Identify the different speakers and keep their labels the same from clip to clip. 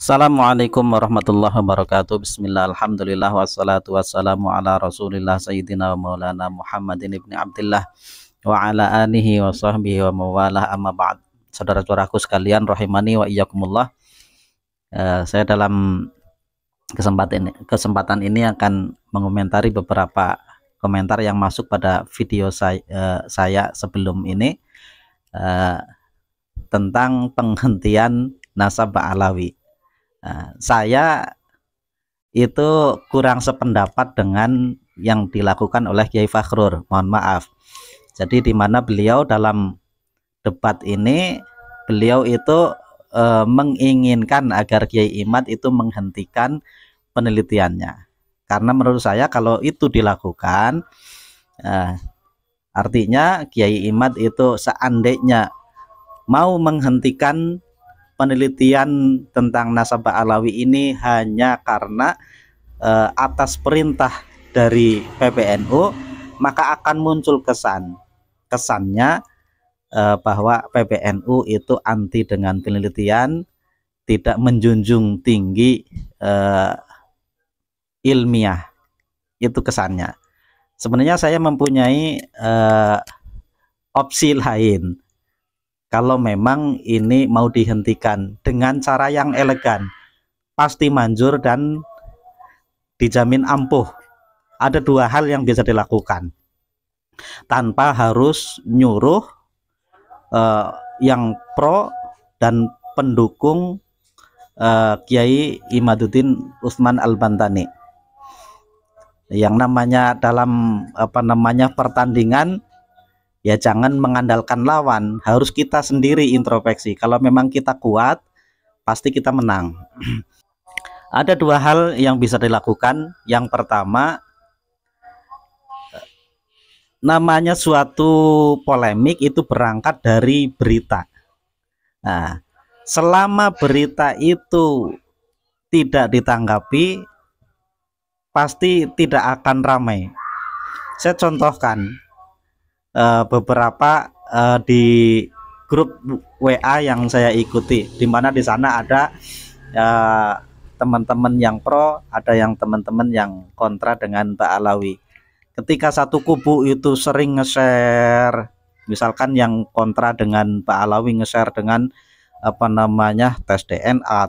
Speaker 1: Assalamualaikum warahmatullahi wabarakatuh. Bismillah, alhamdulillah, wassalatu wassalamu ala rasulillah sayyidina wa maulana Muhammadin ibni Abdillah wa ala alihi wa sahbihi wa mawalah, amma ba'd. Saudara-saudaraku sekalian rahimani wa iyyakumullah. Saya dalam kesempatan ini akan mengomentari beberapa komentar yang masuk pada video saya sebelum ini, tentang penghentian nasab Ba'alawi. Saya itu kurang sependapat dengan yang dilakukan oleh Kiai Fakhrur, mohon maaf. Jadi di mana beliau dalam debat ini, beliau itu menginginkan agar Kiai Imad itu menghentikan penelitiannya, karena menurut saya kalau itu dilakukan, artinya Kiai Imad itu seandainya mau menghentikan penelitian tentang nasab Ba'alawi ini hanya karena atas perintah dari PBNU, maka akan muncul kesannya bahwa PBNU itu anti dengan penelitian, tidak menjunjung tinggi ilmiah. Itu kesannya. Sebenarnya saya mempunyai opsi lain. Kalau memang ini mau dihentikan dengan cara yang elegan, pasti manjur dan dijamin ampuh. Ada dua hal yang bisa dilakukan tanpa harus nyuruh yang pro dan pendukung Kiai Imaduddin Utsman Al-Bantani. Yang namanya dalam pertandingan, ya jangan mengandalkan lawan, harus kita sendiri introspeksi. Kalau memang kita kuat, pasti kita menang. Ada dua hal yang bisa dilakukan. Yang pertama, namanya suatu polemik itu berangkat dari berita. Nah, selama berita itu tidak ditanggapi, pasti tidak akan ramai. Saya contohkan beberapa di grup WA yang saya ikuti, di mana di sana ada teman-teman yang pro, ada yang teman-teman yang kontra dengan Ba'alawi. Ketika satu kubu itu sering nge-share, misalkan yang kontra dengan Ba'alawi nge-share dengan tes DNA,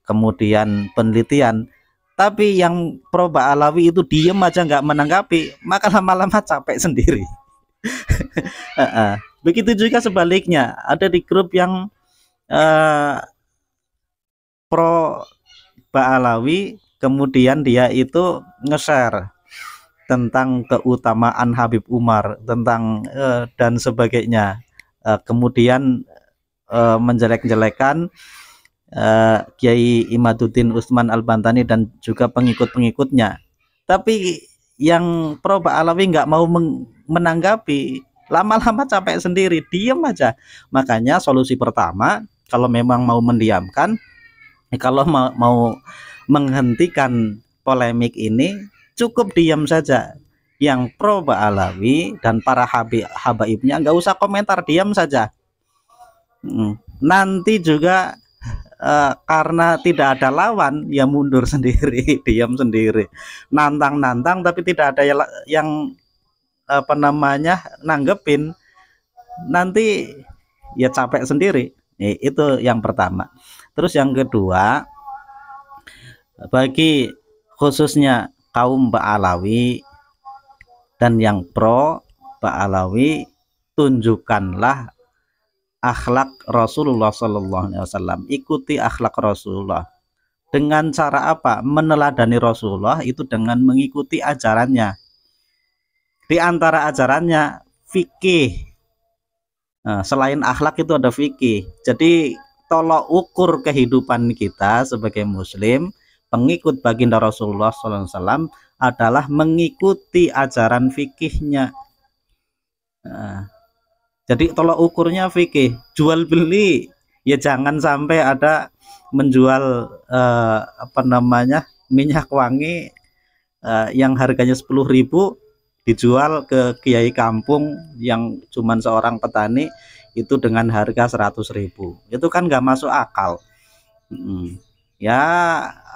Speaker 1: kemudian penelitian, tapi yang pro Ba'alawi itu diem aja nggak menanggapi, maka lama-lama capek sendiri. Begitu juga sebaliknya, ada di grup yang pro Ba'alawi, kemudian dia itu nge-share tentang keutamaan Habib Umar, tentang dan sebagainya, kemudian menjelek-jelekan Kiai Imaduddin Utsman Al-Bantani dan juga pengikut-pengikutnya. Tapi yang pro Ba'alawi nggak mau menanggapi, lama-lama capek sendiri, diem aja. Makanya solusi pertama, kalau memang mau mendiamkan, kalau mau menghentikan polemik ini, cukup diam saja. Yang pro Ba'alawi dan para habaibnya nggak usah komentar, diam saja. Nanti juga karena tidak ada lawan, ya mundur sendiri, diam sendiri, nantang tapi tidak ada yang nanggepin, nanti ya capek sendiri. Itu yang pertama. Terus yang kedua, bagi khususnya kaum Ba'alawi dan yang pro Ba'alawi, tunjukkanlah akhlak Rasulullah SAW. Ikuti akhlak Rasulullah. Dengan cara apa? Meneladani Rasulullah itu dengan mengikuti ajarannya. Di antara ajarannya fikih. Nah, selain akhlak itu ada fikih. Jadi tolok ukur kehidupan kita sebagai muslim, pengikut baginda Rasulullah SAW, adalah mengikuti ajaran fikihnya. Nah, jadi tolak ukurnya fikih. Jual beli, ya jangan sampai ada menjual minyak wangi yang harganya 10.000 dijual ke kiai kampung yang cuman seorang petani itu dengan harga 100.000. Itu kan nggak masuk akal. ya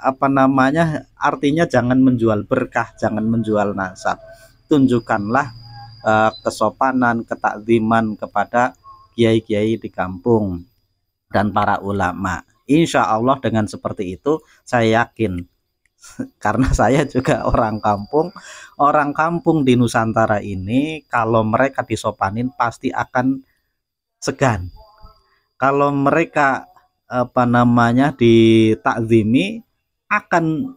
Speaker 1: apa namanya, artinya jangan menjual berkah, jangan menjual nasab. Tunjukkanlah kesopanan, ketakziman kepada kiai-kiai di kampung dan para ulama. Insya Allah dengan seperti itu saya yakin, karena saya juga orang kampung di Nusantara ini, kalau mereka disopanin pasti akan segan. Kalau mereka apa namanya ditakzimi, akan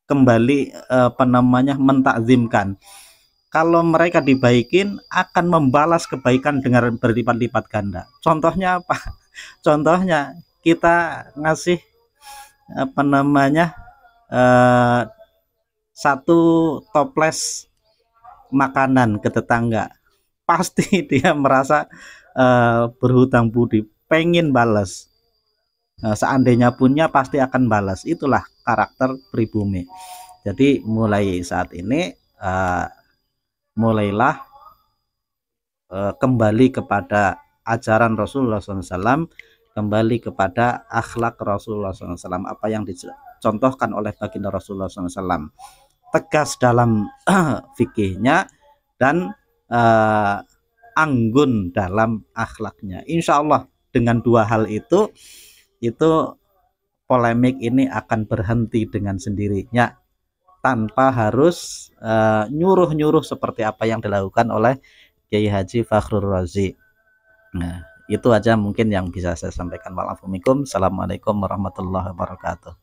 Speaker 1: kembali apa namanya mentakzimkan. Kalau mereka dibaikin, akan membalas kebaikan dengan berlipat-lipat ganda. Contohnya apa? Contohnya kita ngasih apa namanya satu toples makanan ke tetangga, pasti dia merasa berhutang budi, pengen balas. Seandainya punya pasti akan balas. Itulah karakter pribumi. Jadi mulai saat ini mulailah kembali kepada ajaran Rasulullah SAW, kembali kepada akhlak Rasulullah SAW, apa yang dicontohkan oleh baginda Rasulullah SAW, tegas dalam fikihnya dan anggun dalam akhlaknya. Insya Allah dengan dua hal itu polemik ini akan berhenti dengan sendirinya, tanpa harus nyuruh-nyuruh seperti apa yang dilakukan oleh Kiai Haji Fakhrur Razi. Nah, itu aja mungkin yang bisa saya sampaikan. Waalaikumsalam warahmatullahi wabarakatuh.